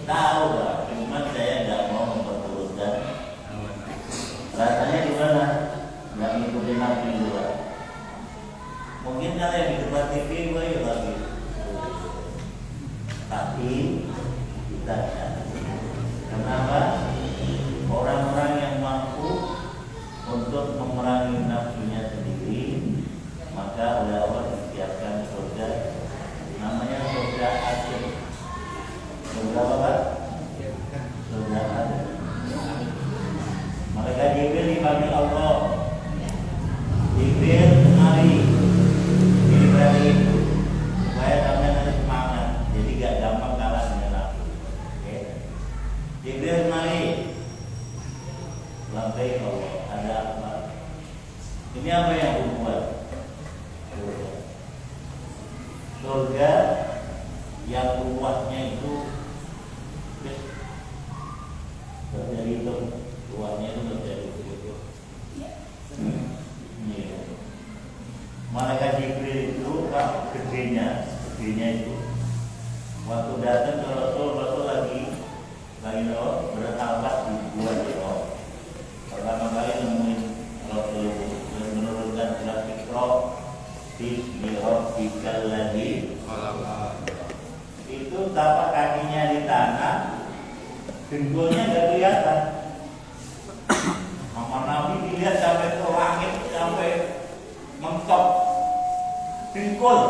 tahu lah, cuma saya nggak mau memperturutkan. Rasanya gimana? Nggak ngikutin Nabi juga. Mungkin kalau yang di depan TV gue lagi. Tapi kita tidak. Kenapa? Orang-orang yang mampu untuk memerangi nafsunya sendiri, maka oleh Allah disiapkan surga, namanya surga Adn. Surga apa? Surga Adn. Malaikat Jibril dipanggil Allah. Jibril kemari, ini berarti supaya kalian ada semangat, jadi gak gampang kalah dengan nafsu. Jibril kemari, lantai Allah, ada apa? Ini apa yang aku buat? Surga yang luasnya itu terjadi itu, luasnya itu terjadi itu. Malaikat Jibril itu kan gedenya itu waktu datang ke Rasul lagi bertambah di gua Jero. Pertama kali nemuin Rasul dan menurunkan surat Iqra bismi rabbikal ladzi khalaq. Itu tapak kakinya di tanah, dengkulnya nggak kelihatan. Mama Nabi dilihat sampai ke langit, sampai mentok dengkul.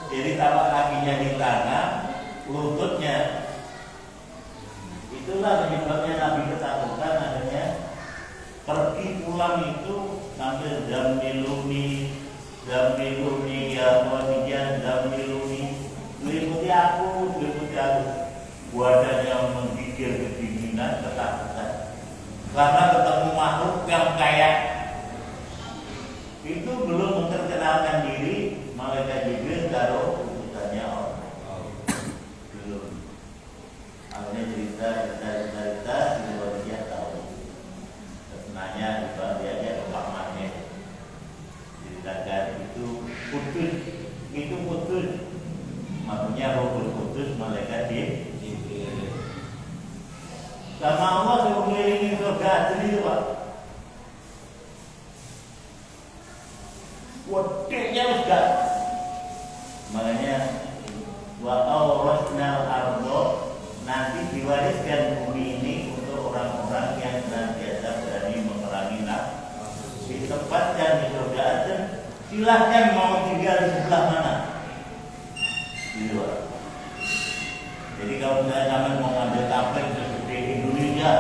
Jadi tapak kakinya di tanah, lututnya. Itulah penyebabnya Nabi ketakutan adanya pergi pulang itu sambil zamiluni ya Khadijah, zamiluni, meliputi aku. Buatnya menggigil kedinginan, ketakutan. Karena ketemu makhluk yang kayak itu belum memperkenalkan diri, malaikat Jibril taruh urusannya orang. Belum. Akhirnya cerita, dia tahu. Terus nanya, dia aja ke pamannya. Ceritakan itu putus. Maksudnya Rohul Kudus, malaikat Jibril. Sama Allah suruh mengelilingi surga Adn itu, Pak. Wadiknya juga. Makanya wa awrasnal ardo, nanti diwariskan bumi ini untuk orang-orang yang senantiasa berani memerangi nafsu. Ditempatkan di surga Adn. Silahkan mau tinggal di sebelah mana? Di luar. Jadi kalau misalnya sampai mau ngambil kapling segede Indonesia,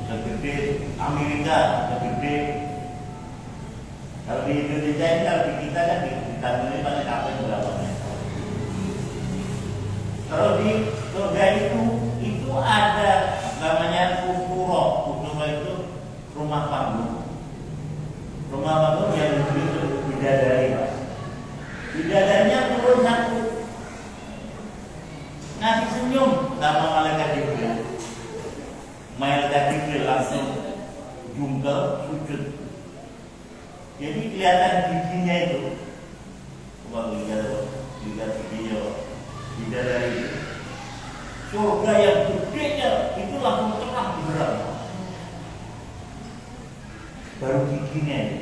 segede Amerika, segede, kalau di Indonesia ini, kalau di kita kan ditanduri pakai kapling berapa? Kalau di surga itu ada namanya Kufuro itu rumah panggung. Rumah panggung yang disebut bidadari, Pak. Bidadarinya turun satu, ngasih senyum sama malaikat Jibril. Malaikat Jibril langsung jungkel sujud. Jadi kelihatan giginya itu. Coba lihat giginya, bidadari. Surga yang gedenya itu langsung terang benderang. Baru giginya itu.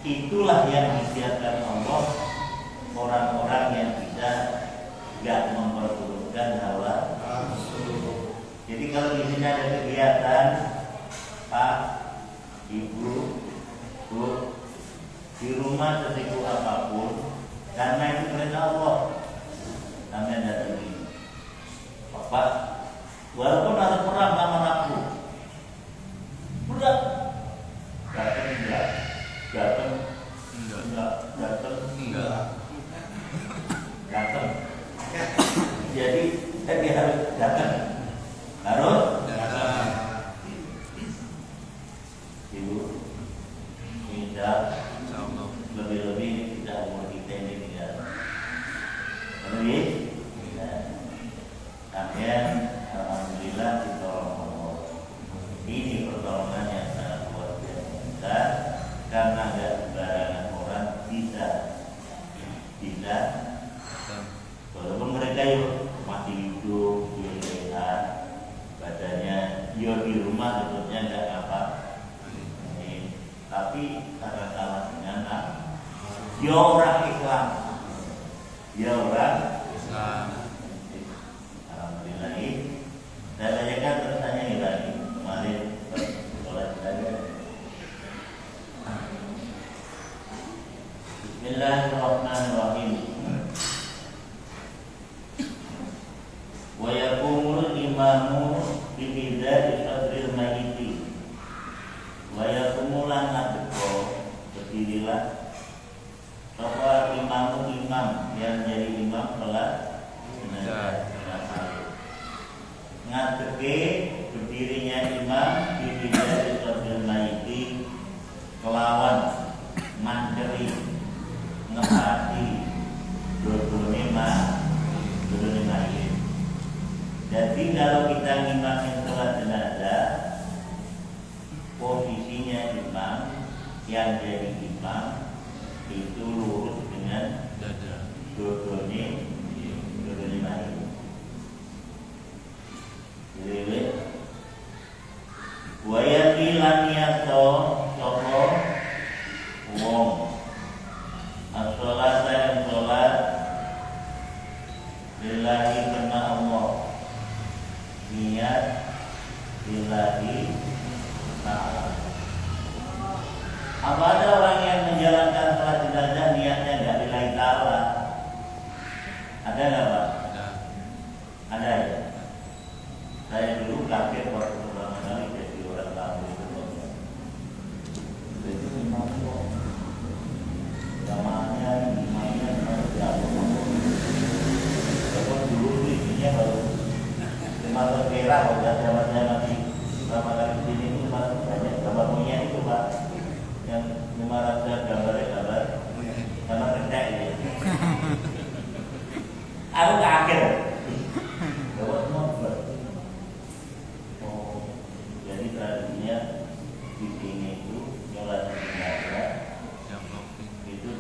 Itulah yang disiapkan Allah, orang-orang yang bisa gak memperturutkan hawa nafsu. Jadi kalau di sini ada kegiatan, Pak, Ibu, Bu, di rumah sesibuk apapun, karena itu perintah Allah, kami datang ini. Bapak, walaupun harus perang sama nafsu, udah datang enggak. Jadi dia harus datang. Ibu, tidak lebih-lebih tidak umur kita ini tidak. Lebih. Kemudian alhamdulillah ditolong Allah. Ini pertolongan yang sangat luar biasa. Karena nggak sembarangan orang bisa, walaupun mereka yang Ya orang Islam. Ya orang Islam. Alhamdulillah. Saya tanyakan terus tanya lagi kemarin sholat tadi. Bismillahirrahmanirrahim. Wa yakumul imamu bi mizari sadril mayyiti. Wa yakumulan nabeko berdirilah bahwa imam yang jadi imam sholat jenazah. Ngadeke berdirinya imam di mizari sadril mayyiti kelawan mandiri ngepati dodone mayit. Jadi kalau kita ngimamin sholat jenazah, posisinya imam yang jadi imam itu lurus dengan dodone mayit. Jadi wayakilan yato soko wong as-sholata yang sholat lillahi karena Allah, niat lillahi ta'ala. Apa ada orang yang menjalankan sholat jenazah niatnya enggak lillahi ta'ala? Ada enggak Pak? Ada ya? Saya dulu kaget waktu pertama kali jadi orang tamu itu. Itu imam kok zamannya imamnya jauh. Kalau dulu isinya baru 500 kira, kalau zaman-zaman masih pertama kali di sini itu masih banyak gambar monyet itu Pak, yang 500 gambar ketek ini. Aku kaget. Jadi tradisinya di sini itu nyolat jenazah itu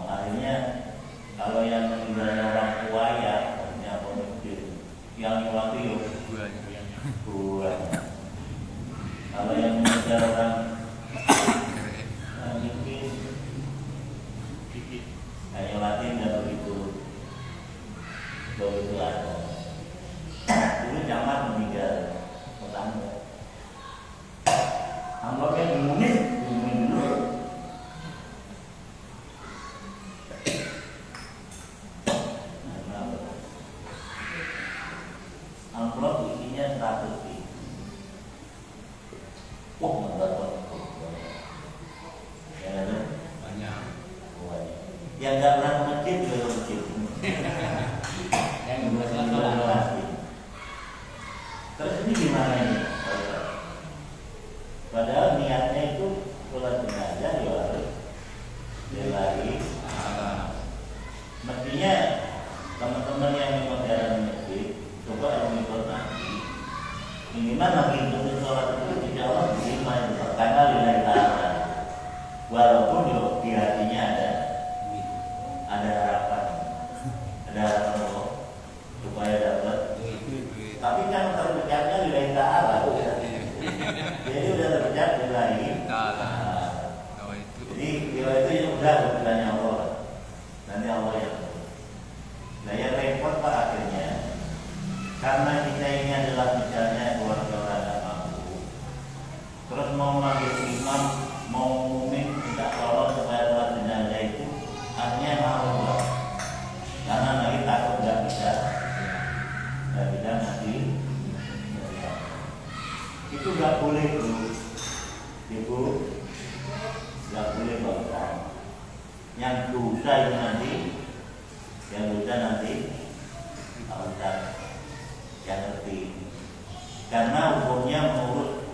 akhirnya kalau yang meninggalnya orang tua ya artinya masjid yang nyolat itu buat. Kalau yang meninggal orang miskin nyolatin nggak begitu ada. Dulu zaman meninggal tetangga, amplopnya diumumin dulu. Amplop isinya 100 ribu. Wah, enggak ya kan? Banyak. Yang nggak pernah ke masjid juga ke masjid. Yang berdoa. Terus ini gimana ini? Padahal niatnya itu sholat jenazah ya harus lillahi ta'ala. Mestinya teman-teman yang memang jalan masjid coba kalau ikut nanti minimal lagi untuk sholat itu insya Allah diterima karena lillahi ta'ala. Walaupun di hatinya ada harapan Allah supaya dapat. Tapi kan terpecahnya lillahi ta'ala. Jadi udah terpecah lillahi ta'ala. Jadi bila itu udah keputusannya Allah. Nanti Allah yang nah yang repot Pak akhirnya, karena kita ini adalah misalnya keluarga orang yang mampu, terus mau manggil imam, mau ngumumin minta tolong supaya sholat jenazah itu akhirnya malu Pak. Karena lagi takut nggak bisa nanti itu nggak boleh Ibu, nggak boleh Bapak. Yang dosa itu nanti, Ustaz yang ngerti. Karena hukumnya mengurus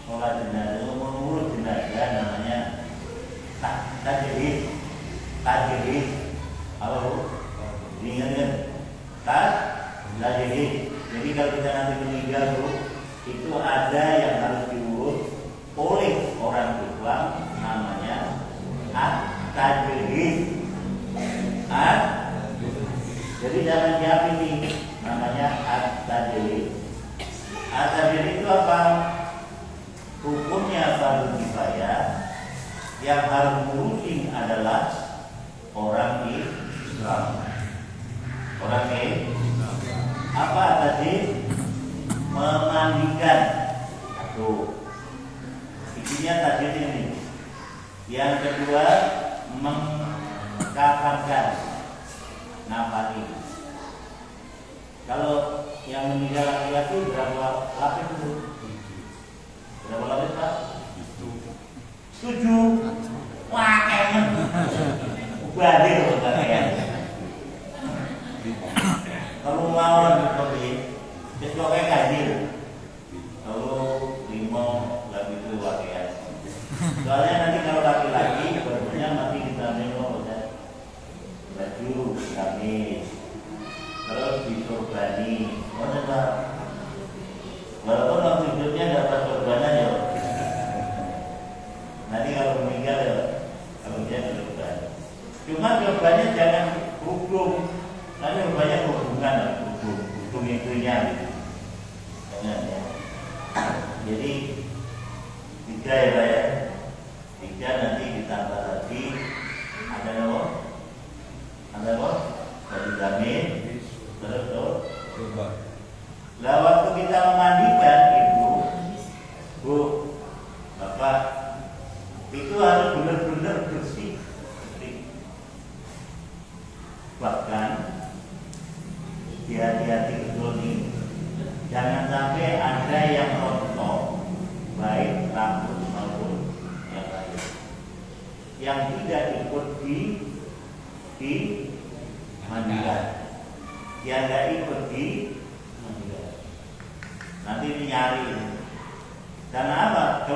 sholat jenazah, mengurus jenazah namanya tajrid. Halo, diingat tajrid. Jadi kalau kita nanti meninggal itu ada yang harus diurus oleh orang Islam namanya at-tajrid. Jadi jangan siapa ini namanya at-tajrid. At-tajrid itu apa? Hukumnya fardu kifayah, Yang harus ngurusin adalah orang Islam. Orang Islam. Apa tadi? Memandikan. Tuh. Isinya tadi ini. Yang kedua, mengkafankan. Nafani. Kalau yang meninggal laki-laki berapa lapis itu? Berapa lapis Pak? 7. Wah, enak. Badir katanya. Kalau mau seperti itu kayak kadir. Kalau 5 lagi itu wakil. Soalnya nanti kalau laki-laki barunya nanti kita minum baju gamis. Terus disurbani. Oh Pak. Walaupun waktu hidupnya dapat surbanan ya. Nanti kalau meninggal ya, kalau dia berubah. Cuma jawabannya jangan hukum, nanti banyak hubungan, hukum itunya. Jangan ya. Jadi 3 ya Pak ya. 3 nanti ditambah lagi ada apa? Ada apa? Baju gamis, terus tuh. Lah waktu kita memandikan Ibu, Bu, Bapak, itu harus benar-benar bersih. Bahkan hati-hati betul nih, jangan sampai ada yang rontok, baik rambut maupun yang lain, yang tidak ikut di mandikan, yang tidak ikut di mandikan. Nanti nyari. Karena apa?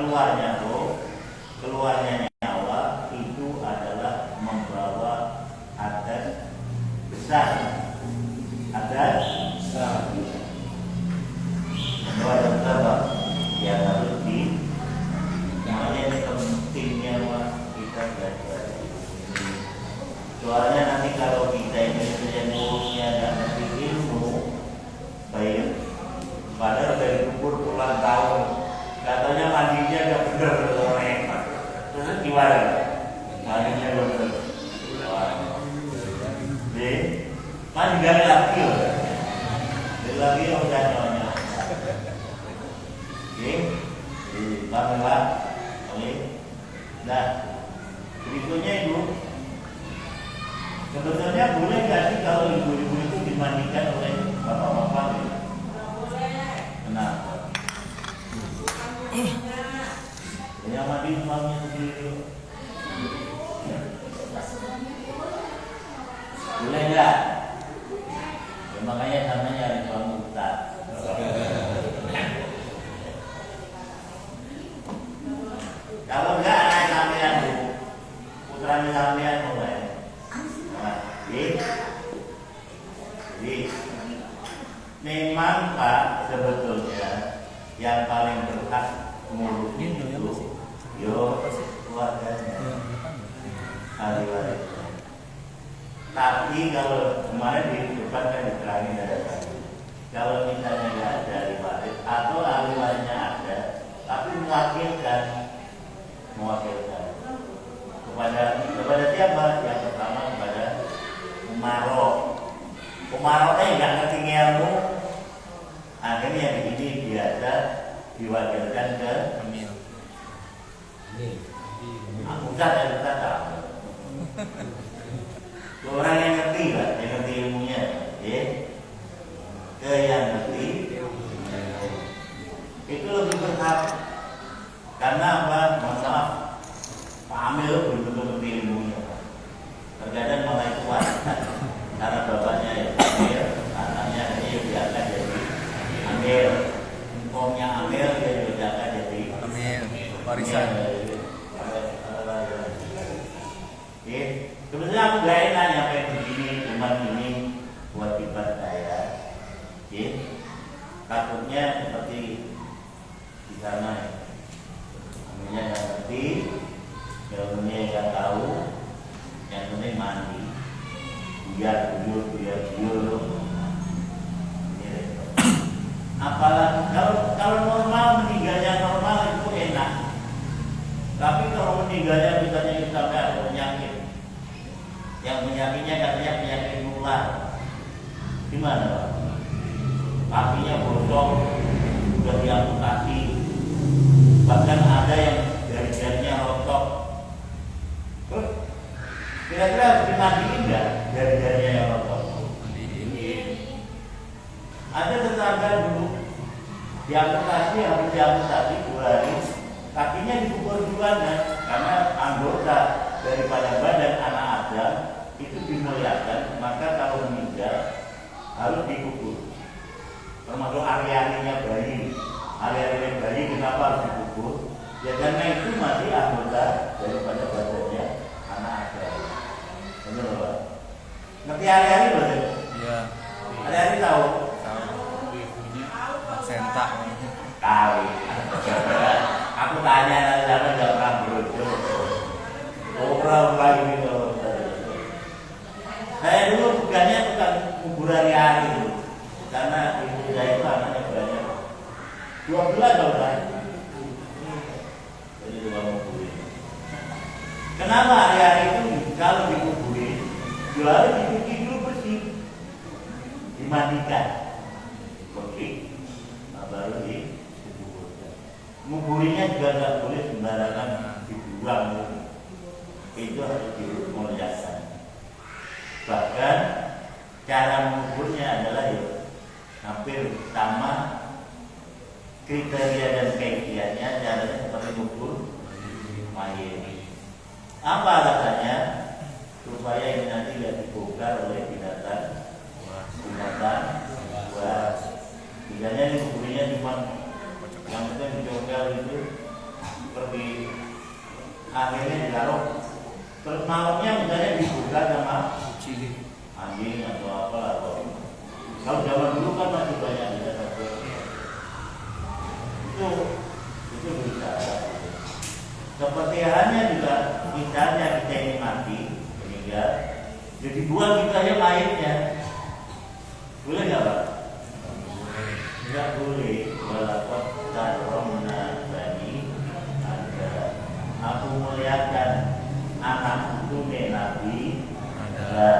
Keluarnya nyawa itu adalah membawa adat besar. Adat besar. Membawa adat besar yang harus makanya ini pentingnya kita belajar. Soalnya nanti kalau kita ini yang ngurusnya dan ngerti ilmu, baik padahal dari kubur pulang tahun katanya mandinya gak bener orang. Terus gimana? Mandinya gak bener. Jadi mandi gak lagi loh. Gak lagi loh nyonya. Oke. Bang. Oke. Nah, berikutnya Ibu. Sebetulnya boleh gak sih kalau ibu-ibu itu dimandikan oleh bapak-bapak? Kenapa? Yang mandi suaminya sendiri. Boleh enggak? Ya, makanya sama nyari suami Ustaz. Kalau enggak anak sampean Bu, putranya sampean boleh. Nah, jadi memang Pak sebetulnya yang paling berhak ngurus itu keluarganya, ahli waris. Tapi kalau kemarin di depan kan diterangin ada kalau misalnya nggak ada ahli waris atau ahli warisnya ada, tapi mewakilkan kepada siapa? Yang pertama kepada umarok. Umaroknya nggak ngerti ilmu, akhirnya begini biasa diwakilkan ke Amil. Ustaz ya Ustaz. Orang yang ngerti lah, yang ngerti ilmunya, ya. Ke yang ngerti itu lebih berhak. Karena apa? Maaf, Pak Amil belum tentu ngerti ilmunya. Terkadang malah kuat. Karena bapaknya ya Amil, anaknya ini biarkan jadi Amil. Engkomnya Amil dia juga akan jadi Amil. Warisan. Sebenarnya aku gak enak nyampe begini, cuman ini kewajiban saya. Takutnya seperti di sana, namanya yang ngerti, ilmunya yang tahu, yang penting mandi, biar buyur. Apalagi kalau normal meninggalnya normal itu enak, tapi kalau meninggalnya bisa tular. Gimana Pak? Kakinya bosok, sudah diamputasi. Bahkan ada yang jari-jarinya rontok. Terus kira-kira harus dimandiin nggak jari-jarinya yang rontok? Ada tetangga dulu diamputasi, habis diamputasi 2 hari, kakinya dikubur juga karena anggota daripada badan anak Adam itu dimuliakan, maka kalau meninggal harus dikubur. Termasuk area-areanya bayi. Area-area bayi kenapa harus dikubur? Ya karena itu masih anggota daripada badannya anak Adam. Benar Pak? Ngerti area-area betul? Iya. Area-area tahu? Sentak kali. Aku tanya siapa nggak pernah berujuk. Orang lagi gitu. Saya dulu bukannya tukang kubur hari-hari, karena ibu saya itu anaknya banyak. 12 kalau saya. Jadi tukang kuburin. Kenapa hari-hari itu kalau dikuburin, 2 hari dicuci dulu bersih, dimandikan, bersih. Baru dikuburkan. Nguburinya juga nggak boleh sembarangan dibuang, itu harus dimuliakan. Bahkan cara menguburnya adalah ya, hampir sama kriteria dan kaifiahnya, caranya seperti ngubur mayit. Apa alasannya? Supaya ini nanti tidak dibongkar oleh binatang buas. Misalnya di kuburnya cuma yang penting dicongkel itu seperti akhirnya digaruk. Terus malamnya misalnya dibuka sama anjing atau apa atau kalau zaman dulu kan masih banyak itu bisa. Seperti halnya juga misalnya kita ini mati meninggal, jadi buang kita aja mayitnya, boleh nggak Pak? Tidak boleh. Walaupun karomna bani ada, aku muliakan anak putu Nabi adalah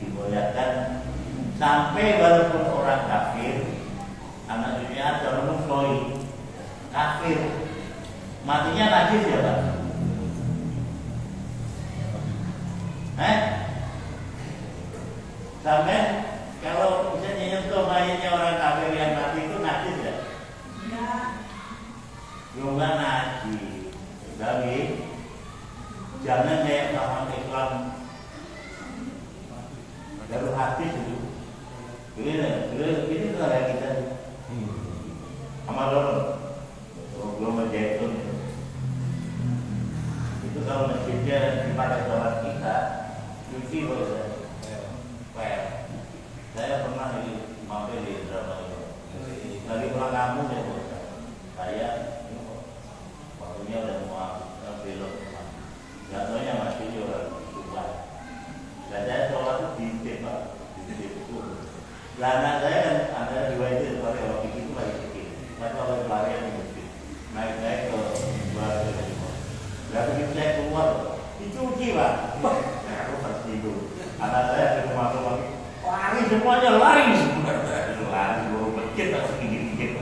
dimuliakan sampai walaupun orang kafir, anak cucunya ada menusoi kafir, matinya najis ya Pak? Sampai kalau misalnya nyentuh mayatnya orang kafir yang mati itu najis ya? Juga najis. Tapi jangan kayak paham Islam baru hadis itu. Ini kalau kita amal belum menjahitun itu kalau masjidnya dipakai sholat kita cuci boleh. Saya pernah mampir di drama itu. Lagi pulang kampung ya bos. Saya waktunya udah mau belok. Gak taunya masih di orang tua. Dan saya sholat itu di Pak, di itu. Anak saya kan ada 2 itu sebagai waktu itu lagi kecil. Saya kalau pelarian di masjid, naik ke luar dari bos. Gak begitu saya keluar, dicuci Pak. Aku pasti itu. Anak saya di rumah lari semuanya lari baru berkit atau sedikit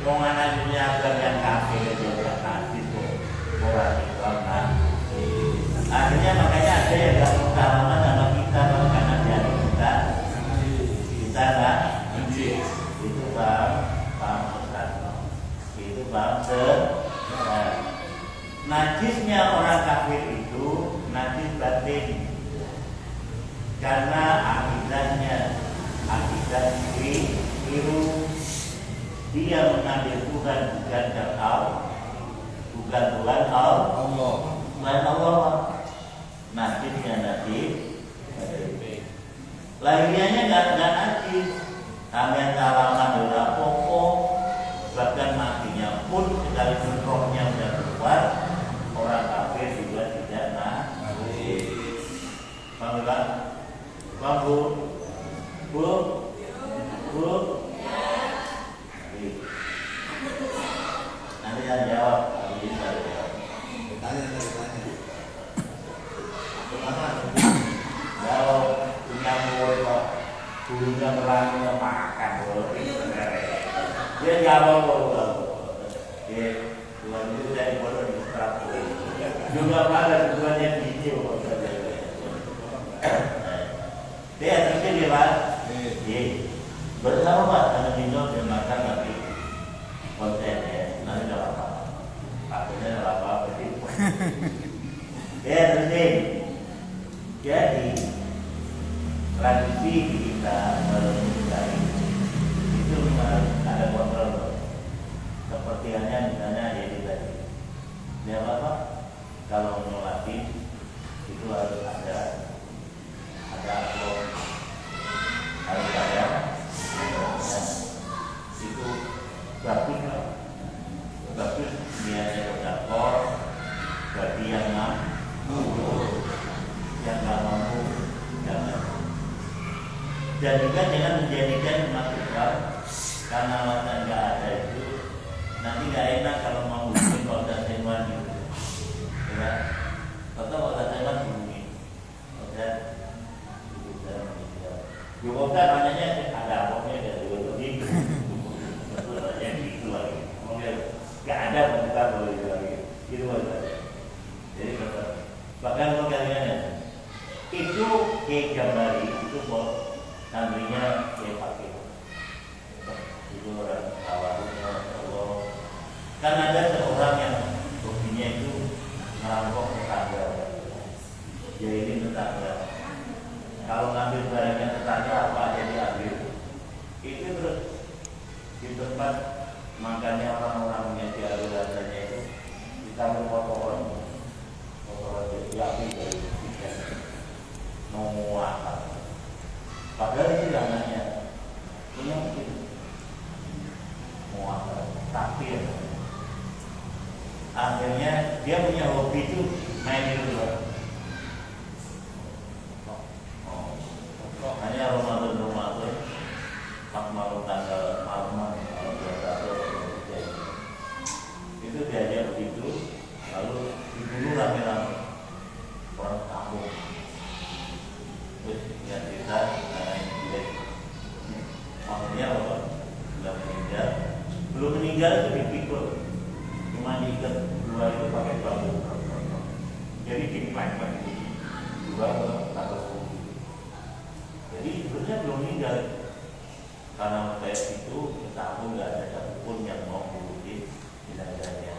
wong anak dunia yang kafir juga nanti kok orang Islam akhirnya makanya ada yang gak salaman sama kita karena dari kita nggak itu paham sesat itu paham najisnya orang kafir itu najis batin. Karena akidah keliru, dia mengambil Tuhan bukan Tuhan Allah. Najisnya najis, lahirianya nggak najis, kalian salaman udah pokok, bahkan matinya pun sekalipun rohnya udah keluar, orang kafir juga tidak najis. Paham kan? Paham Bu? Nanti saya jawab. Tanya. Kemana? Jawab. gurunya melanggar makan, dia jawab ya Tuhan itu dari bodoh di setrap juga pada tujuannya video dia artinya dia Pak bersama Pak karena video dia makan nanti kontennya nanti tidak apa akhirnya tidak apa-apa ya terus jadi tradisi kita melalui itu harus ada kontrol seperti hanya misalnya jadi tadi dia apa kalau melatih itu harus ada upload harus ada itu bagus lah bagus dia ada kor bagi yang mampu yang nggak mampu jangan dan juga jangan menjadikan masukan karena alasan nggak ada itu nanti nggak enak kalau mau bikin kota Taiwan gitu ya atau kota Taiwan bumi kota di kota namanya ada apanya dari itu gitu betul aja gitu lagi nggak ada pembuka boleh lagi gitu aja jadi bahkan kalau kalian itu gambar itu buat nantinya dia pakai itu orang tawarnya Allah kan ada seorang yang hobinya itu merampok tetangga ya ini tetangga kalau ngambil barangnya tetangga apa aja diambil itu terus di tempat makannya orang-orang yang diambil rasanya itu ditambah kotoran diambil dari ikan mau apa padahal itu namanya punya mungkin mau apa takdir akhirnya dia punya hobi itu main di luar hanya Ramadan pas malam tanggal malam kalau 21 itu diajak begitu lalu dibunuh rame-rame orang kampung terus yang cerita maksudnya apa? Belum meninggal itu dipikul cuma diikat dua itu pakai bambu jadi diklek-klek dua atau jadi sebenarnya belum meninggal karena kayak itu tahu nggak ada satupun yang mau ngurusin jenazahnya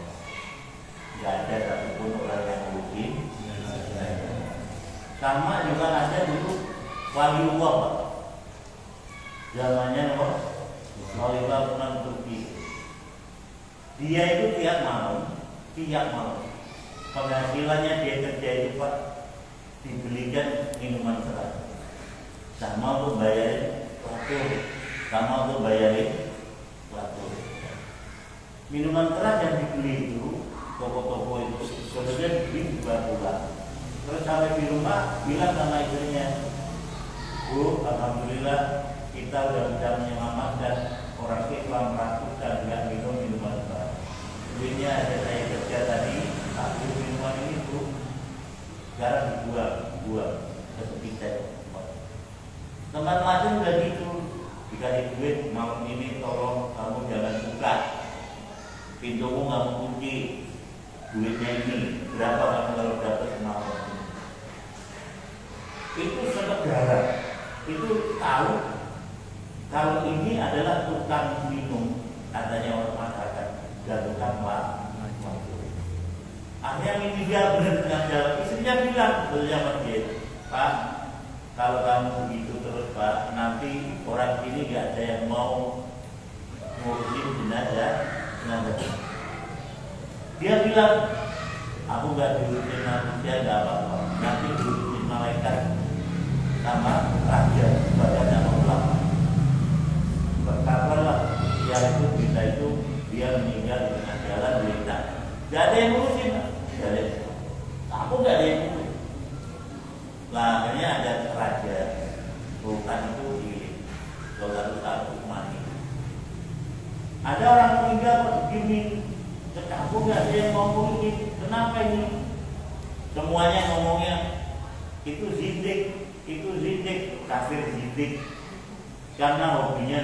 nggak ada satupun orang yang ngurusin sama juga ada dulu waliullah Pak zamannya Khalifah Utsman Turki dia itu tiap malam penghasilannya dia kerja itu Pak dibelikan minuman keras sama untuk bayarin waktu sama untuk bayarin waktu minuman keras yang dibeli itu toko-toko itu sebenarnya dibeli juga pulang terus sampai di rumah bilang sama istrinya Bu, alhamdulillah kita udah bisa menyelamatkan orang Islam ratusan nggak minum minuman keras duitnya ada saya kerja tadi aku minuman ini Bu sekarang dibuang ke sekitar tempat macam udah gitu dikasih duit malam ini tolong kamu jangan buka pintumu kamu kunci duitnya ini berapa kamu kalau dapat semalam itu senegara itu tahu kalau ini adalah tukang minum katanya orang masyarakat dan tukang akhirnya ini dia benar dengan jalan istrinya bilang masjid Pak kalau kamu begitu terus Pak nanti orang ini gak ada yang mau ngurusin jenazah dia bilang aku gak diurusin manusia gak apa-apa nanti diurusin malaikat sama raja badannya ulama berkabarlah dia itu berita itu dia meninggal di tengah jalan berita gak ada yang ngurusin aku gak ada yang ngurusin lah akhirnya ada raja bukan itu di Logar Mani ada orang meninggal begini aku gak ada yang ngomong ini kenapa ini semuanya ngomongnya itu zindik kafir zindik karena hobinya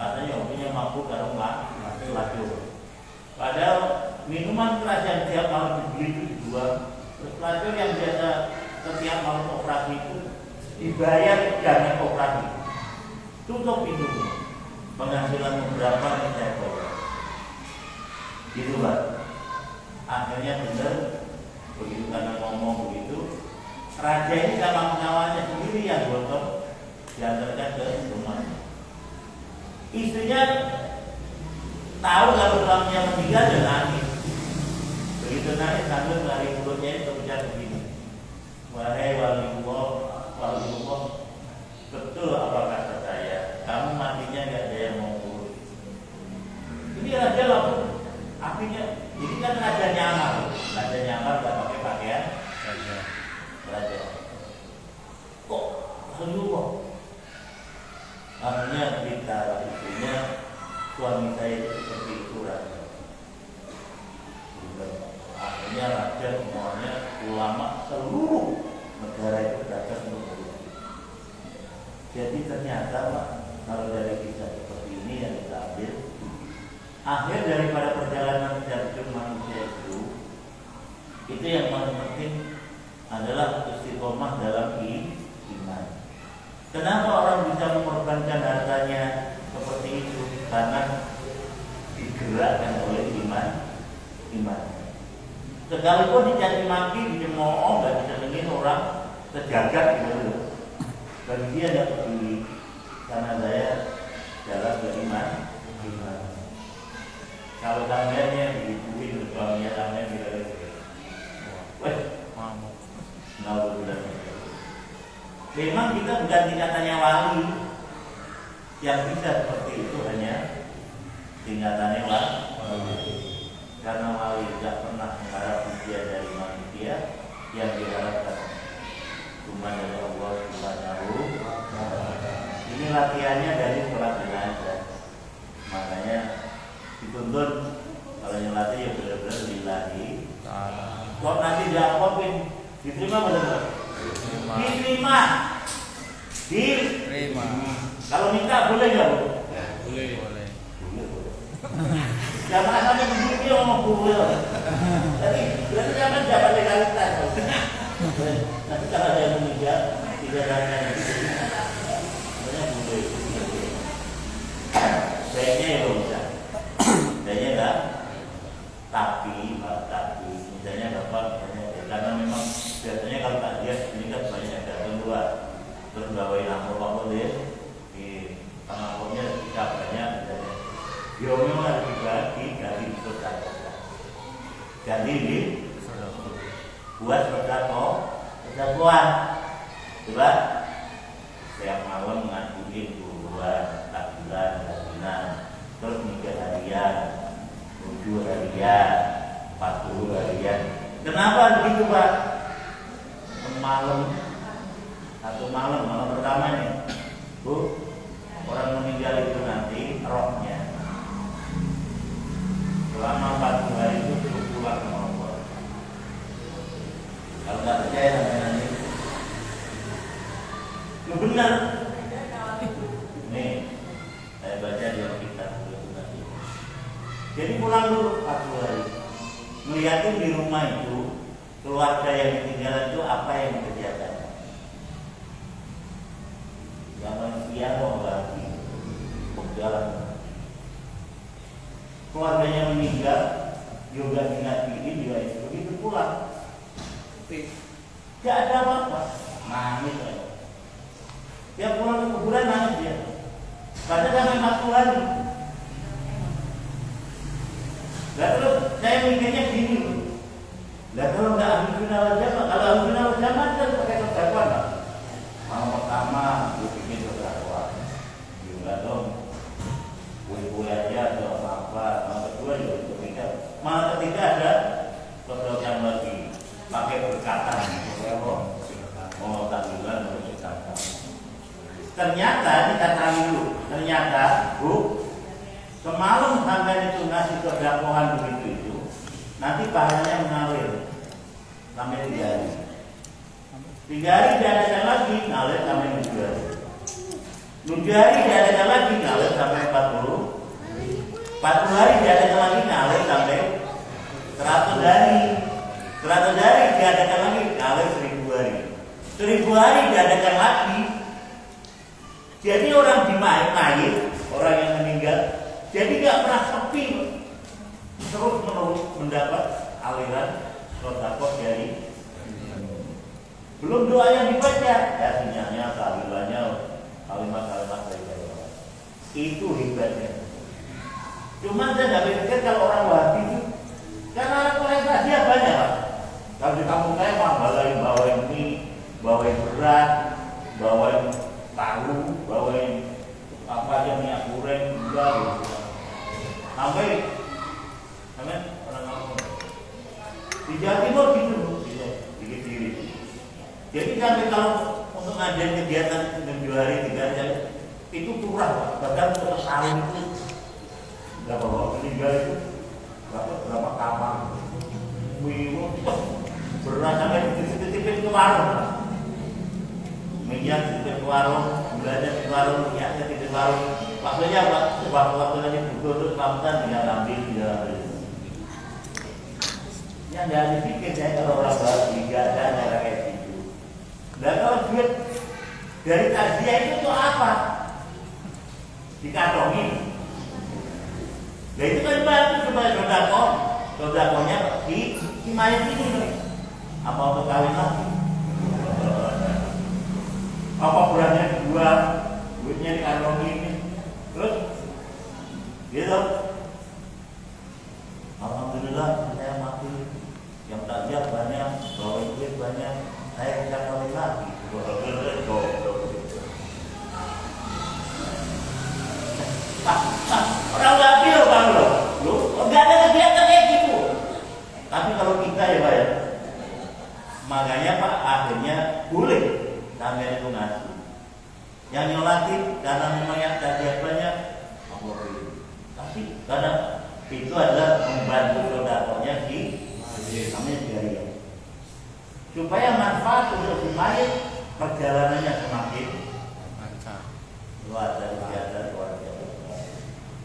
katanya hobinya mabuk kalau nggak pelacur. Padahal minuman keras yang tiap malam dibeli itu dijual, terus pelacur yang biasa setiap malam operasi itu dibayar jangan operasi, tutup pintunya, penghasilan berapa yang saya bayar, gitu Pak. Akhirnya benar begitu karena ngomong begitu, raja ini sama pengawalnya sendiri yang gotong diantarkan ke rumahnya. Istrinya tahu kalau suaminya meninggal dan nangis. Begitu nangis sambil lari mulutnya itu berucap begini, wahai waliullah, betul apa kata saya? Kamu matinya nggak ada yang mau urus. Ini raja langsung, akhirnya ini kan raja nyamar nggak pakai pakaian raja. Kok waliullah? Akhirnya cerita istrinya, suami saya itu seperti itu raja. Akhirnya raja semuanya ulama seluruh negara itu datang untuk berusaha. Jadi ternyata Pak, kalau dari kisah seperti ini yang kita ambil, akhir daripada perjalanan terjun manusia itu yang paling penting adalah istiqomah dalam iman. Kenapa orang bisa mengorbankan hartanya seperti itu? Karena digerakkan oleh iman. Sekalipun dicaci maki, dicemooh, nggak disenengin orang sejagat gitu. Bagi dia tidak peduli, karena saya jalan beriman. Kalau tangannya digituin, suaminya tangannya bilang, weh, memang kita bukan tingkatannya wali, yang bisa seperti itu hanya tingkatannya wali. Karena wali tidak pernah mengharap ujian dari manusia, yang diharapkan cuma dari Allah Subhanahu. Ini latihannya dari sholat jenazah. Makanya dituntut kalau yang latih ya benar-benar lillahi. Kok nanti diapain? Diterima benar? Diterima. Kalau minta boleh nggak Bu? Boleh. Jangan sampai begini dia ngomong boleh. Jadi berarti jangan dapat legalitas. Nanti kalau ada yang meninggal tidak ada yang sebenarnya boleh. Kayaknya ya bisa. Kayaknya enggak. Tapi misalnya Bapak karena memang biasanya kalau tak lihat ini kan banyak datang luar terus bawain amplop deh di amplopnya kita banyak ya memang harus ganti buat sedekah. Coba setiap malam ngajuin duluan takbiran, terus 3 harian, 7 harian, 40 harian. Kenapa begitu Pak? Malam pertama nih, Bu, orang meninggal itu nanti rohnya selama 40 hari itu suruh pulang sama Allah. Kalau nggak percaya sampai nanti, itu benar. Nih, saya baca di Alkitab. Jadi pulang dulu 40 hari, melihatin di rumah itu keluarga yang ditinggalan itu apa yang dikerjakan. Yang manusia mau lagi berjalan. Keluarganya meninggal, juga ingat ini juga itu begitu pulang. Tidak ada apa-apa, nangis aja. Dia pulang ke kuburan nangis dia. Karena sampai 40 hari. Lah terus saya mikirnya gini. Lah kalau nggak ahli final zaman, kalau ahli final zaman kan pakai sedekah Pak. Mau pertama gue bikin sedekah. Juga dong. Kue aja atau apa. Mau kedua juga ketiga. Malah ketiga ada sedekah lagi. Pakai berkatan. Oh tahlilan berkatan. Ternyata kita tahu dulu. Ternyata Bu, semalam sampai itu ngasih kedakwaan begitu itu, nanti pahalanya mengalir sampai 3 hari. 3 hari diadakan lagi, ngalir sampai 7 hari. 7 hari diadakan lagi ngalir sampai 40 hari diadakan lagi ngalir sampai 100 hari. 100 hari diadakan lagi ngalir 1000 hari. 1000 hari diadakan lagi. Jadi orang di mayit, orang yang meninggal, jadi gak pernah sepi, terus menerus mendapat aliran sedekah dari. Belum doa yang dibaca, ya sinyalnya, tahlilannya, kalimat-kalimat dari Allah. Itu hebatnya. Cuma saya nggak pikir kalau orang Wahabi itu, karena orang dia banyak Pak. Kalau di kampung saya mah bawain mie, bawain beras, bawain tahu, bawain apa aja, minyak goreng, gula, gitu. Sampai orang kampung di Jawa Timur gitu, dikit-dikit. Jadi sampai kalau untuk ngadain kegiatan 7 hari 3 hari itu kurang Pak. Bahkan untuk setahun itu berapa orang meninggal itu berapa kamar, beras sampai dititipin ke warung, minyak dititipin ke warung, gulanya ke warung, minyaknya dititipin ke warung. Maksudnya Pak, waktu lagi butuh terus kamutan tinggal ambil. Yang nggak dipikir saya kalau orang baru nggak ada kayak gitu. Dan kalau duit dari takziah itu tuh apa? Dikantongin. Nah itu kan bantu supaya sodakohnya di mayat ini. Apa untuk kawin lagi? Apa beratnya dijual, duitnya dikantongin. Terus, gitu. Alhamdulillah saya mati. Yang takziah banyak, bawa duit banyak. Saya bisa kawin lagi. Orang Wahabi loh Bang loh, nggak ada kegiatan kayak gitu. Tapi kalau kita ya Pak ya, makanya Pak akhirnya boleh sampai itu ngasih. Yang nyolatin karena memang yang takziah banyak, tapi karena itu adalah membantu sodakohnya di namanya jariah. Supaya manfaat untuk si mayit perjalanannya semakin lancar. Luar biasa.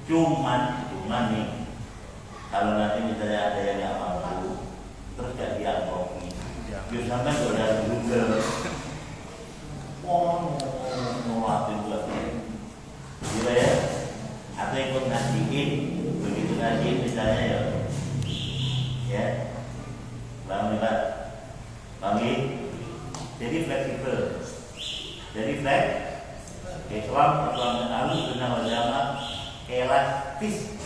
Cuman nih, kalau nanti misalnya ada yang nggak mampu, terus gak diangkopi, biar sampai udah Google, ngelakuin gila ya, atau ikut ngasihin, begitu ngasihin misalnya ya, alhamdulillah, kami, jadi fleksibel, Islam dan Ahlus-Sunnah wal Jamaah elastis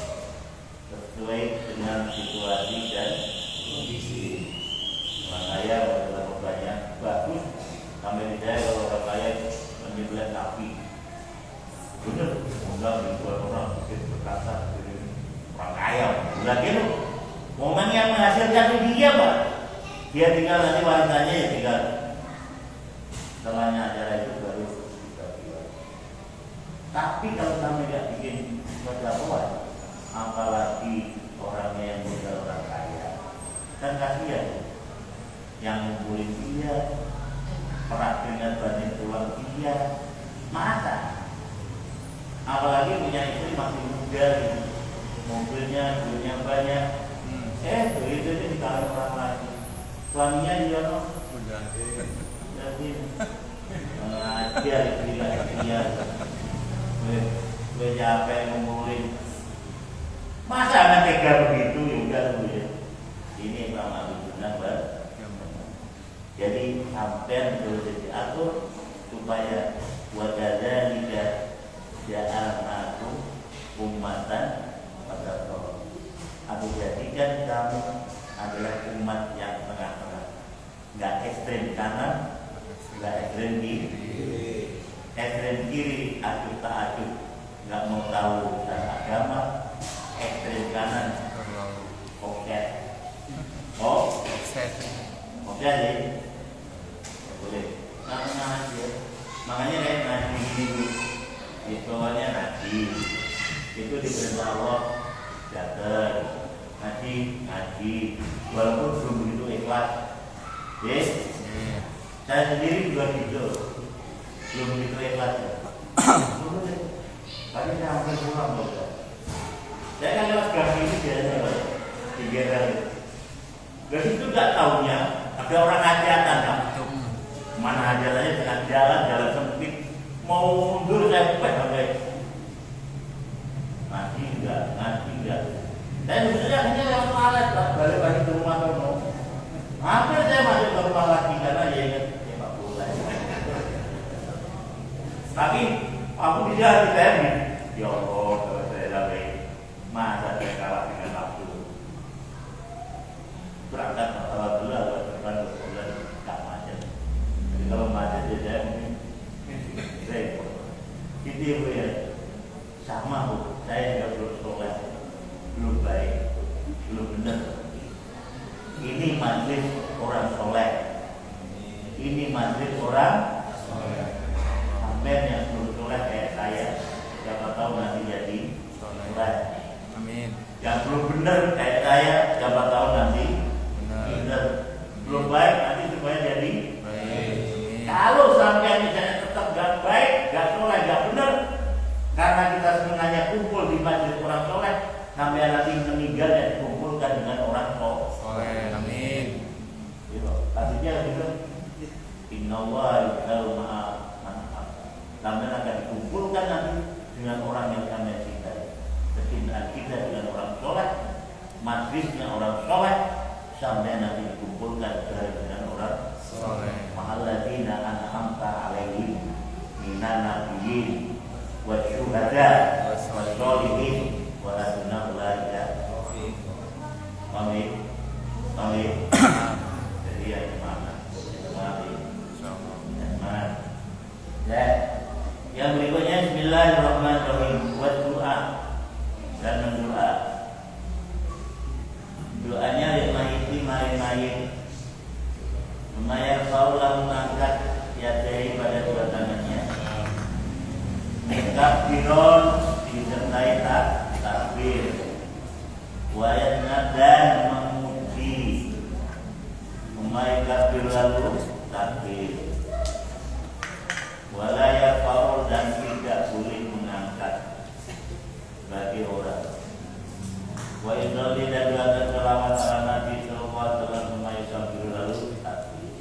sesuai dengan situasi dan kondisi. Makanya kalau banyak bagus sampai saya kalau orang kaya menyembelih sapi, bener, enggak dibuat orang bikin berkata orang kaya. Lagi lu momen yang menghasilkan dia Pak, dia tinggal nanti wanitanya ya tinggal. Setelahnya acara itu baru kita bilang. Tapi kalau kami tidak bikin sodakoh, apalagi orangnya yang bukan orang kaya, kan kasihan yang ngumpulin dia, perak dengan banding tulang dia, masa? Apalagi punya istri masih muda, gitu. Mobilnya, duitnya banyak, duitnya dikaliin orang lain, suaminya juga jadi dia gue capek ngumpulin. Masa anak tega begitu juga tuh ya. Ini Imam Ahlus-Sunnah wal Jamaah. Jadi sampai terus diatur supaya wadadzalika ja'alnakum ummatan wasatan. Aku jadikan kamu adalah umat yang tengah-tengah. Enggak ekstrem kanan, enggak ekstrem kiri. Ekstrem kiri acuh tak acuh, enggak mau tahu tentang agama. Ekstrem kanan oke. Oke deh. Boleh. Nah aja. Makanya kayak ngaji dulu. Istilahnya ngaji. Itu diperintah Allah datang. Ngaji. Walaupun belum begitu ikhlas. Saya sendiri juga gitu. Belum begitu ikhlas. Tadi saya hampir pulang loh. Saya kan lewat gang ini biasanya loh, di Gerel. Dan itu nggak taunya ada orang hajatan kan? Mana hajatannya dengan jalan sempit, mau mundur saya sampai ngaji enggak. Saya sebenarnya akhirnya lewat toilet lah, balik lagi ke rumah Tono. Hampir saya masuk ke rumah lagi karena ya ingat ya Pak Boleh. Tapi aku bisa ditanya, ya Allah kalau saya lagi masa saya kalah dengan waktu. Berangkat masalah dulu agak depan bulan tak macet. Jadi kalau macet ya saya mungkin repot. Itu ya sama Bu, saya juga belum soleh, belum baik, belum benar. Ini majlis orang soleh, ini majlis orang sampai yang belum soleh kayak saya, siapa tahu nanti jadi soleh. Amin. Yang belum benar kayak saya, siapa tahu nanti benar. Belum baik nanti supaya jadi baik. Kalau sampai misalnya tetap gak baik, gak soleh, gak benar, karena kita sebenarnya kumpul di majlis orang soleh, sampai nanti meninggal dan dikumpulkan dengan orang soleh. Amin. Artinya gitu. Innallaha yuhibbu sampai akan dikumpulkan nanti dengan orang yang kami cintai. Kecintaan kita dengan orang soleh, majlisnya orang soleh, sampai nanti dikumpulkan dengan orang soleh. Mahalladzina an'amta alaihim minan nabiyyin wasyuhada wassolihin wa hasuna ulaika. Amin. Jadi ya gimana? Ya. Yang berikutnya Bismillahirrahmanirrahim. Buat doa dan mendoa. Doanya limayiti main-main. Lumayan kaulah mengangkat yadai pada dua tangannya. Takbiron disertai takbir. Wayatna dan memuji. Umay takbir lalu takbir. Walaya faul dan tidak boleh mengangkat bagi orang. Wa idoli dan doakan selawat ala Nabi sallallahu alaihi wasallam umay takbir lalu takbir.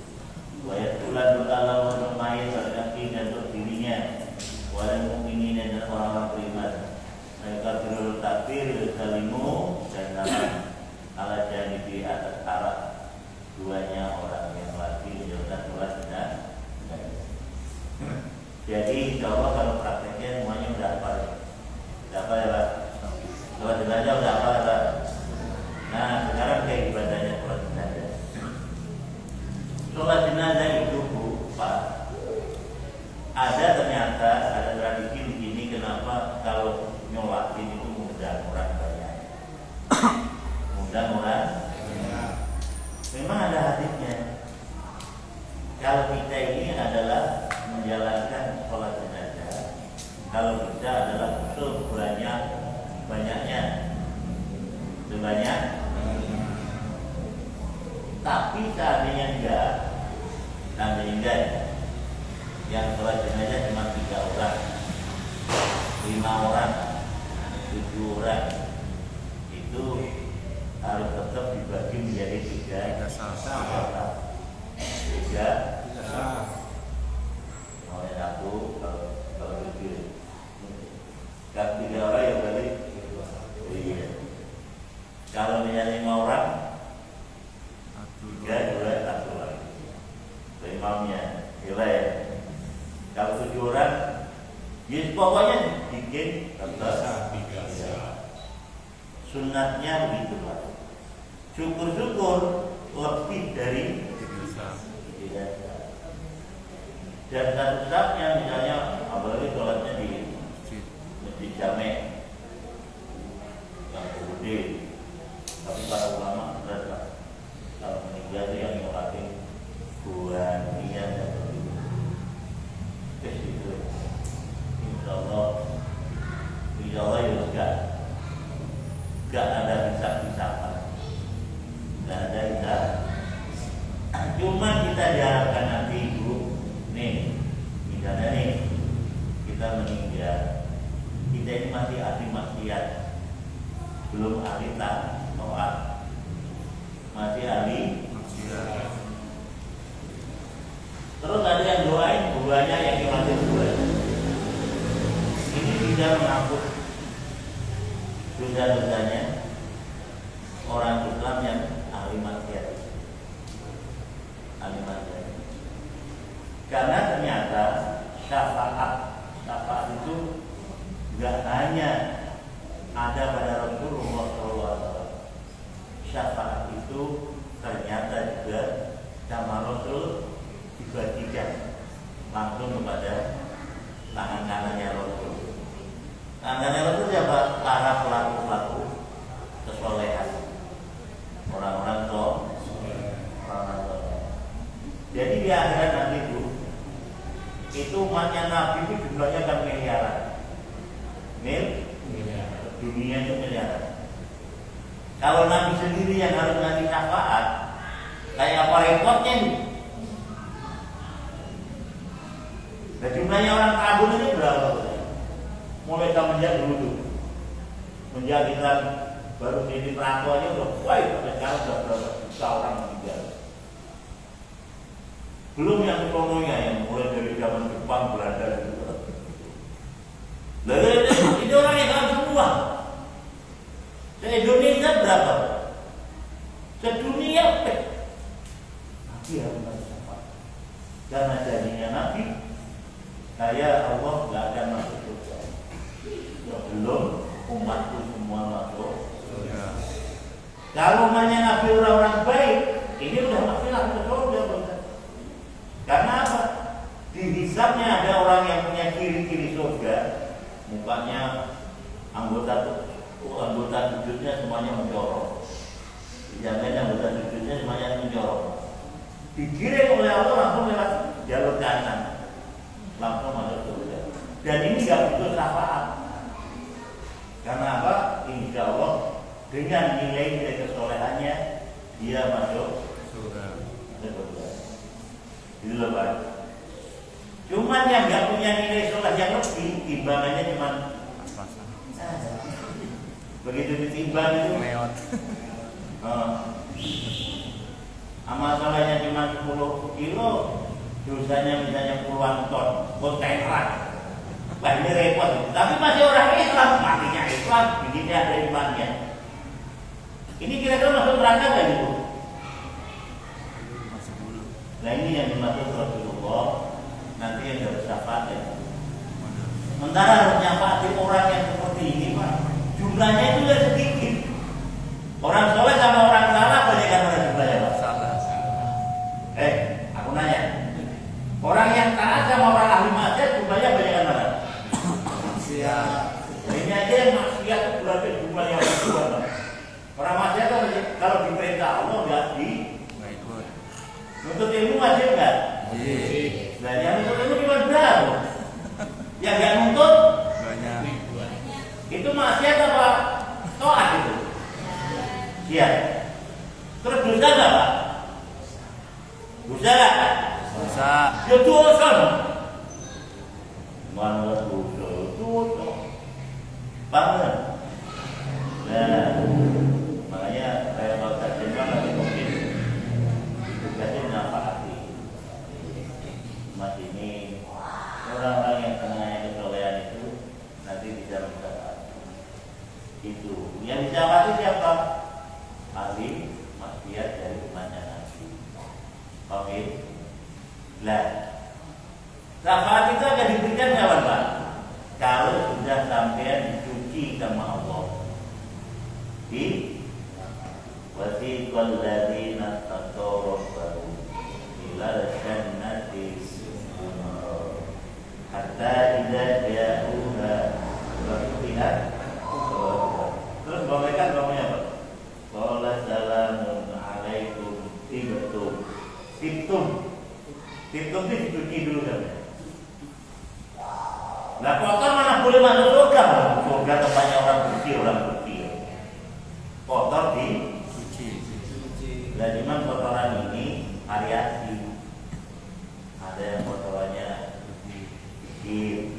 Wayatulan doa lawan umay terganti dan untuk dirinya. Walau mukminin dan orang-orang beriman. Mereka berlalu takbir salimu dan ala jadi di atas arah duanya orang yang lagi menjalankan sholat dan jadi insya Allah kalau prakteknya semuanya udah hafal. Udah hafal ya Pak? Sholat jenazah udah hafal ya Pak? Nah sekarang kayak ibadahnya sholat jenazah. Sholat jenazah itu Bu Pak, ada ternyata ada tradisi di sini kenapa kalau nyolatin itu mudah orang banyak. Mudah orang. Memang ada hadisnya. Kalau kita ini adalah menjalankan sholat jenazah, kalau kita adalah sebanyak-banyaknya, tapi seandainya enggak, yang sholat jenazah cuma 3 orang, 5 orang, 7 orang, itu harus tetap dibagi menjadi 3 sah. 3 sah. Mau yang aku kalau begitu, kan 3 orang ya berarti. Iya. Kalau misalnya 5 orang, 3, 2, 1 lagi. Imamnya, gila ya. Kalau 7 orang, ya pokoknya bikin 3 sah. Sunatnya begitu Pak. Syukur-syukur lebih dari 3 sah. Dan satu saatnya misalnya apalagi sholatnya di masjid Jamek yang gede, tapi para ulama berat kalau meninggal itu yang nyolatin buan niat dan itu insya Allah ya gak ada hisab-hisaban, gak ada hisab. Cuma kita diharapkan nanti Ibu, nih misalnya nih kita meninggal, kita ini masih ahli maksiat, belum ahli taat, masih ahli maksiat. Terus ada yang doain buahnya yang dimati buah. Ini bisa menghapus dosa-dosanya orang Islam yang ahli maksiat. Ahli maksiat. Karena ternyata syafaat itu tidak hanya ada pada Rasulullah SAW. Syafaat itu ternyata juga sama Rasul dibagikan langsung kepada tangan kanannya Rasul. Tangan kanannya Rasul siapa? Para pelaku kesolehan, orang-orang soleh. Jadi di akhirat nanti itu umatnya Nabi itu jumlahnya kan miliaran. Dunia itu miliaran. Kalau Nabi sendiri yang harus ngasih syafaat, kayak apa repotnya nih? Nah, jumlahnya orang tabun ini berapa? Mulai semenjak dulu tuh, menjak kita baru jadi perantau aja udah sampai sekarang udah berapa juta orang meninggal. Belum yang ekonominya yang mulai dari zaman Jepang, Belanda gitu. Lalu ini orang yang harus semua. Se-Indonesia berapa? Sedunia Nabi harus syafaat. Karena jadinya Nabi, saya Allah nggak akan masuk surga. Belum umatku semua masuk surga. Kalau namanya Nabi orang-orang baik, ini udah pasti langsung surga. Karena apa? Di hisabnya ada orang yang punya ciri-ciri surga, mukanya anggota sujudnya semuanya menjorok. Dijamin anggota sujudnya semuanya menjorok. Digiring oleh Allah langsung lewat jalur kanan, langsung masuk surga. Dan ini nggak butuh syafaat. Karena apa? Insya Allah dengan nilai kesolehannya dia masuk surga. Itu loh Pak. Cuman yang nggak punya nilai sholat yang lebih, timbangannya cuma begitu ditimbang itu amal sholatnya cuma 10 kilo, dosanya misalnya puluhan ton, konteneran. Wah ini repot. Tapi masih orang Islam, matinya Islam, begini ada imannya. Ini kira-kira masuk neraka nggak gitu? Nah ini yang dimaksud Rasulullah, nanti yang harus syafaat ya. Sementara harus nyafaatin orang yang seperti ini Pak, jumlahnya itu tidak sedikit. Orang soleh sama orang salah banyak kan mana jumlahnya Pak? Salah. Aku nanya, orang yang taat sama orang ahli maksiat jumlahnya banyak kan mana? Maksiat. Ini aja yang maksiat itu berarti jumlahnya orang. Orang maksiat kalau diperintah Allah nggak di nuntut ilmu wajib kan? Iya. Nah yang nuntut ilmu cuma berapa? Yang nggak nuntut banyak. Itu maksiat apa? Taat itu. Iya. Terus dosa nggak Pak? Dosa nggak? Dosa. Ya dosa. Mana dosa? Dosa. Banget. Nah, makanya saya mau terjemah nanti mungkin jadi nafati umat ini, orang-orang yang tengahnya kesolehan itu nanti bisa mendapat itu. Yang didapati siapa? Ahli maksiat dari umatnya Nabi. Oke. Nah, syafaat itu akan diberikan kawan Pak? Kalau sudah sampai dicuci sama Allah. Di wasiqal ladzina taqaw rabbahum ila jannati hatta idza ja'uha wa futihat. Terus mereka ngomongnya apa? Qala salamun alaikum tibtum. Tibtum itu dicuci dulu kan. Nah kotor mana boleh masuk surga? Surga tempatnya orang putih. Kotor dicuci. Nah cuman kotoran ini variasi. Ada yang kotorannya sedikit,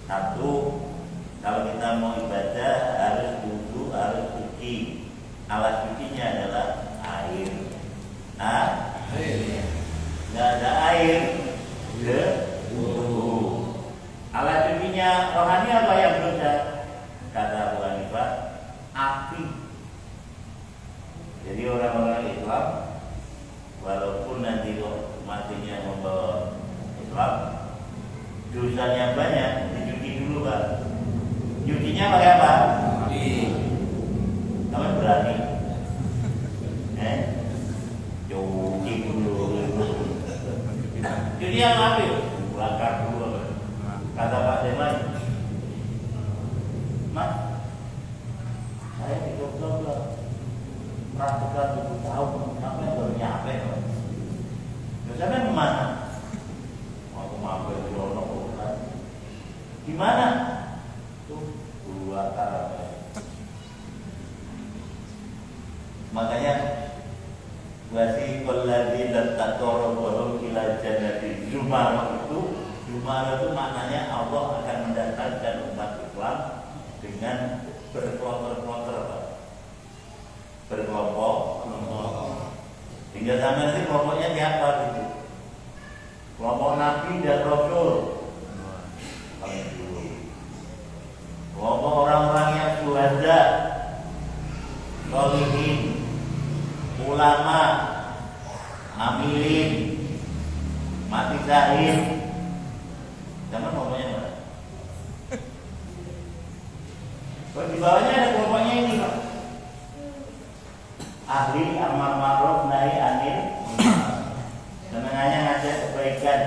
Satu, kalau kita mau ibadah harus wudu, harus suci. Alat sucinya adalah air. Nggak ada air, wudu. Alat sucinya rohani apa yang berusaha? Kata Abu Hanifah, api. Jadi orang-orang Islam, walaupun nanti matinya membawa Islam, dosanya banyak, dicuci dulu Pak. Cucinya pakai apa? Kamu berani? Cuci dulu. Cuci yang apa? Belakang dulu. Kata Pak Deman, Mas, saya di dokter peraturan 7 tahun, sampai baru nyampe. Sampai kemana? Mau mampir di Lono kan? Gimana? Tuh, 2 tahun. Makanya wasiqal ladzina taqarrabu ila jannati zumar itu maknanya Allah akan mendatangkan umat Islam dengan berkelompok. Hingga zaman nanti kelompoknya siapa gitu? Kelompok Nabi dan Rasul. Kelompok orang-orang yang syuhada, sholihin, ulama, amilin, mati syahid. Zaman kelompoknya mana? Di bawahnya ada kelompoknya ini Pak. Ahli amar ma'ruf nahi anil senangannya ngajak kebaikan,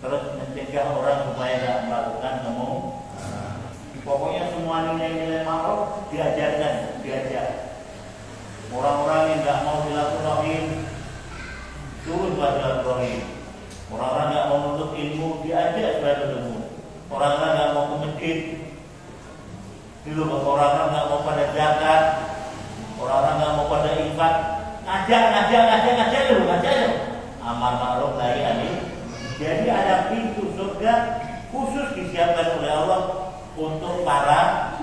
terus mencegah orang supaya tidak melakukan pokoknya semua nilai-nilai ma'ruf diajarkan, diajak. Orang-orang yang tidak mau silaturahim suruh silaturahim. Orang-orang yang mau menuntut ilmu diajak supaya bertemu. Orang-orang yang mau ke masjid, orang-orang yang mau pada zakat, orang-orang yang mau pada infak, ngajak dulu. Amar ma'ruf nahi anil. Jadi ada pintu surga khusus disiapkan oleh Allah untuk para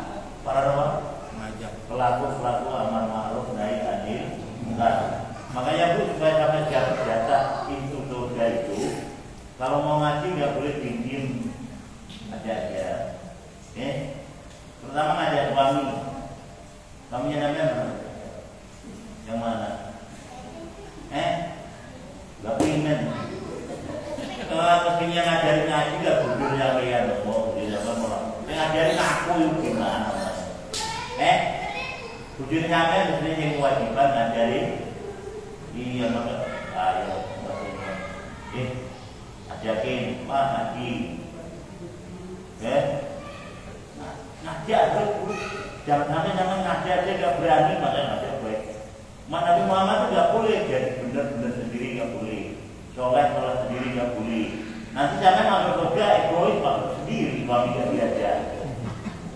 pelaku amar ma'ruf nahi anil munkar. Makanya Bu, supaya sampai jatah pintu surga itu, kalau mau ngaji nggak boleh diem aja. Pertama ngajak suami. Suaminya namanya mana? Yang mana? Gak pingin. Mestinya ngajarin ngaji gak bujur yang lihat. Ngajarin aku itu gimana? Bujur sampai mestinya yang kewajiban ngajarin. Iya maka ayo ajakin Pak ngaji. Ngajak jangan sampai ngaji aja gak berani, makanya ngajak baik. Nabi Muhammad itu gak boleh jadi benar-benar sendiri, gak boleh sholat sendiri, gak boleh. Nanti jangan masuk surga egois masuk sendiri, suami gak diajak.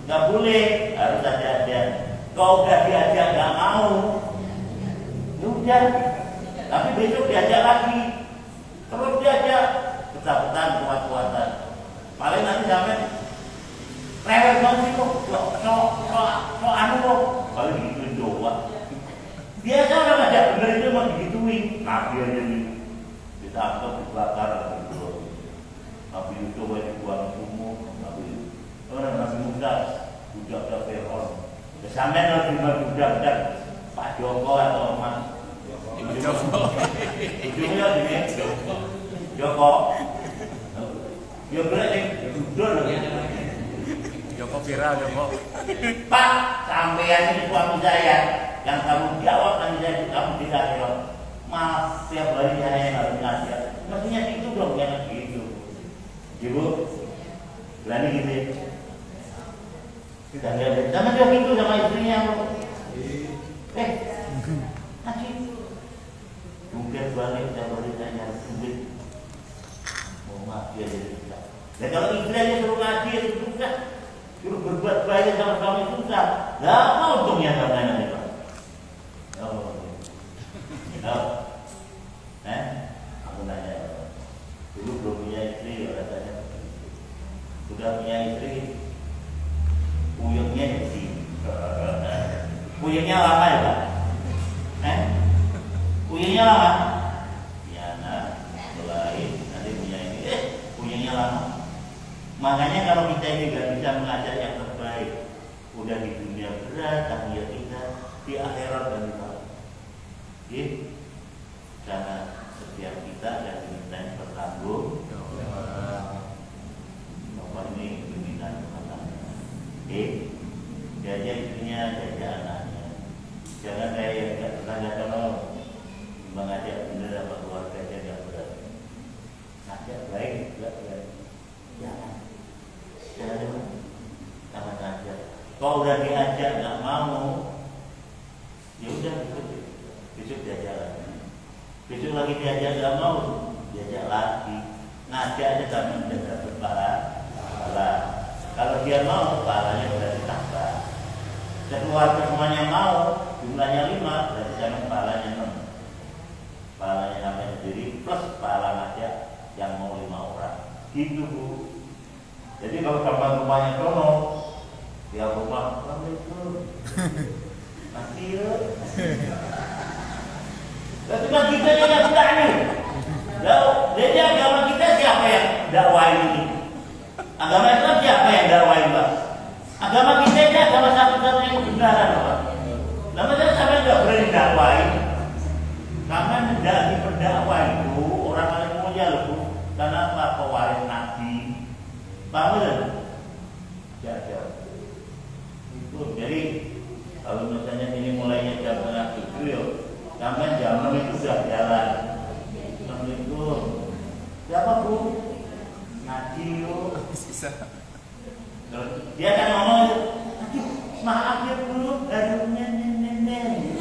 Gak boleh, harus ada. Kalau gak diajak gak mau, udah. Tapi besok diajak lagi, terus diajak ketakutan, kuat-kuatan. Paling nanti sampai rewel banget kok, so anu kok, kalau digituin doang. Biasa orang ngajak bener itu mau digituin, Nabi aja ditangkap, dibakar, Nabi Yusuf dibuang sumur, Nabi Musa, budak Fir'aun. Sampai nanti budak Pak Joko atau Mas Joko. Ujungnya gini, Joko. Ya berarti duduk Joko viral Joko. Pak, sampean ini suami saya yang kamu jawab nanti saya kamu tidak jawab. Mas, tiap hari saya yang harus nasihat. Mestinya itu dong, jangan gitu. Ibu, berani gitu. Kita lihat, sama dia gitu sama istrinya. Nanti mungkin balik tiap hari saya nyari duit. Mau mati aja susah. Dan kalau istri aja suruh ngaji itu susah. Suruh berbuat baik sama suami susah. Gak mau untungnya sama nanti Pak. Aku nanya, dulu belum punya istri, katanya. Udah punya istri, puyengnya jadi puyengnya lama ya Pak? Puyengnya lama? Ya nah, mulai nanti punya ini, puyengnya lama. Makanya kalau kita ini gak bisa mengajak yang terbaik, udah di dunia berat, tapi ya kita di akhirat dan di bawah. Karena setiap kita dan dimintain bertanggung. Bapak ini dimintain bertanggung. Jaja istrinya, jaja anaknya. Jangan kayak yang gak tetangga kalau mengajak bener apa keluarga jaga berat. Ngajak baik, gak baik. Jangan. Sama saja. Kalau udah diajak nggak mau, ya udah besok diajak lagi. Besok lagi diajak nggak mau, diajak lagi. Ngajak aja tapi udah dapat pahala. Kalau dia mau, pahalanya udah ditambah. Keluarga semuanya mau, jumlahnya 5, berarti jangan pahalanya 6. Pahalanya sampai sendiri plus pahala ngajak yang mau 5 orang. Gitu Bu. Jadi kalau kapan rumahnya Dono, dia rumah, Assalamualaikum, mati yuk. Tapi bagi kita yang tidak nih, jadi agama kita siapa yang dakwain ini? Agama Islam siapa yang dakwain Pak? Agama kita ini agama satu-satunya kebenaran Pak. Lama saya sampai nggak berani dakwain, karena tidak diperdakwa itu orang paling mulia loh Bu. Karena apa? Pewaris Nabi. Paham kan? Jaga. Itu jadi kalau misalnya ini mulainya jam 6:30 ya, sampai jam 6 itu sudah jalan. Assalamualaikum. Siapa Bu? Ngaji yuk. Dia kan ngomong, maaf ya Bu, darunya nenek.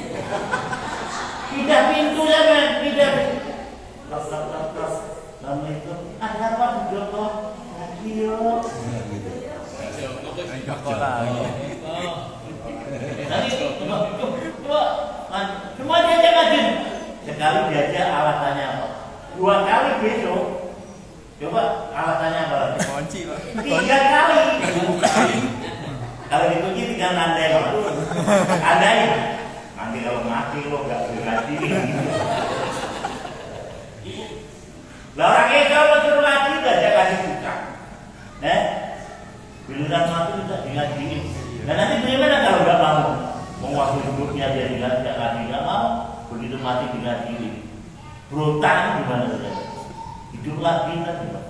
Pindah pintu ya men, pindah. Assalamualaikum. Ada apa Bu Joko? Yuk. Nanti semua diajak ngaji. Sekali diajak alasannya apa? 2 kali besok. Coba alasannya apa? Kunci Pak. 3 kali. Kalau dikunci tinggal nandai Pak. Andai. Nanti kalau mati lo nggak boleh ngaji. Lah orang itu kalau suruh ngaji aja kasih buka. Giliran mati tidak digajiin. Dan nanti bagaimana kalau nggak mau? Mau waktu hidupnya dia digaji nggak mau, begitu mati digajiin. Berotak gimana saja? Hidup lagi kan?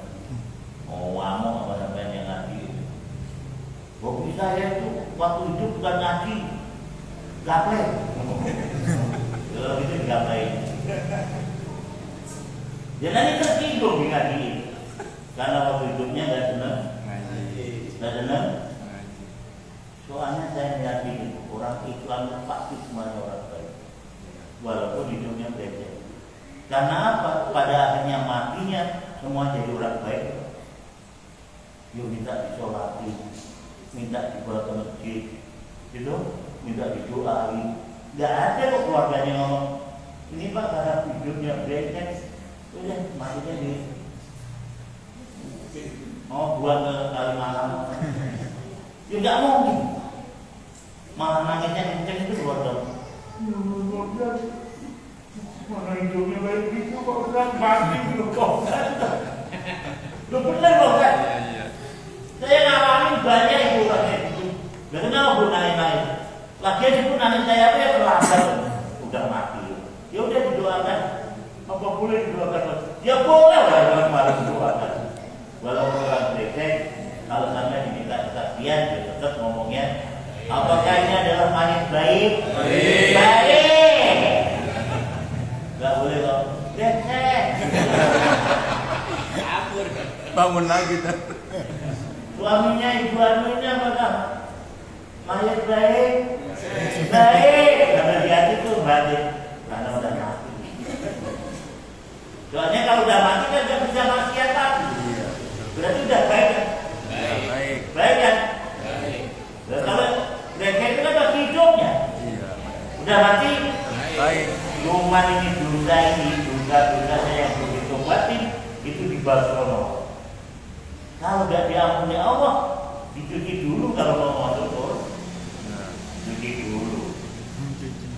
Oh, kamu apa sampai yang ngaji? Bagi saya itu waktu hidup bukan ngaji, gaple. Kalau gitu gaple. Dia nanti tersinggung digajiin. Karena waktu hidupnya nggak senang. Nggak senang? Soalnya saya meyakini orang Islam pasti semuanya orang baik, walaupun hidupnya beda. Karena apa? Pada akhirnya matinya semua jadi orang baik. Yuk minta disolati, minta dibawa ke masjid, gitu, minta didoain. Nggak ada kok keluarganya ngomong, ini Pak karena hidupnya brengsek, udah matinya di mau buang ke Kalimalang. Ya nggak mungkin. Malah nangisnya kenceng itu keluarga. Mana hidupnya baik gitu kok kan mati lu kok kan. Lu bener kok kan. Saya ngalamin banyak itu orangnya gitu. Gak kenal Bu nangis-nangis. Lagian itu nangis saya apa ya terlambat. Udah mati. Ya udah didoakan. Apa boleh didoakan? Ya boleh lah yang malah didoakan. Walaupun orang brengsek, kalau sampai diminta kesaksian, dia tetap ngomongnya, apakah ini adalah mayat baik? Baik. Gak boleh kok. Brengsek. Bangun lagi tuh. Suaminya ibu anunya apakah mayat baik? Baik. Karena di hati itu batin. Karena udah mati. Soalnya kalau udah mati kan gak bisa maksiat lagi. Berarti udah baik kan? Baik. Baik kan? Baik. Nah, kalau brengsek itu kan masih hidupnya. Iya. Udah mati? Baik. Cuman ini dosa saya yang belum ditobatin itu di Barcelona. Kalau Kalau nggak diampuni Allah, dicuci dulu kalau mau masuk surga. Nah. Cuci dulu.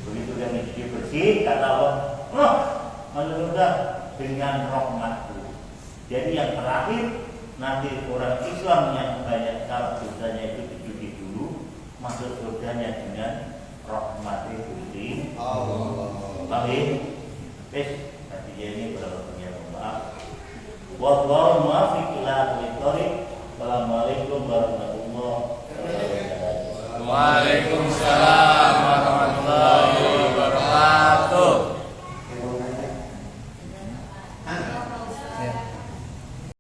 Begitu dia mencuci bersih, kata Allah, masuk surga dengan rahmatku. Jadi yang terakhir, nanti orang Islam yang banyak salah dosanya itu dicuci dulu, masuk surganya dengan rahmati Gusti Allah. Baik, nanti ini berapa punya maaf. Wallahu muwaffiq ila aqwamit thoriq. Assalamualaikum warahmatullahi wabarakatuh. Waalaikumsalam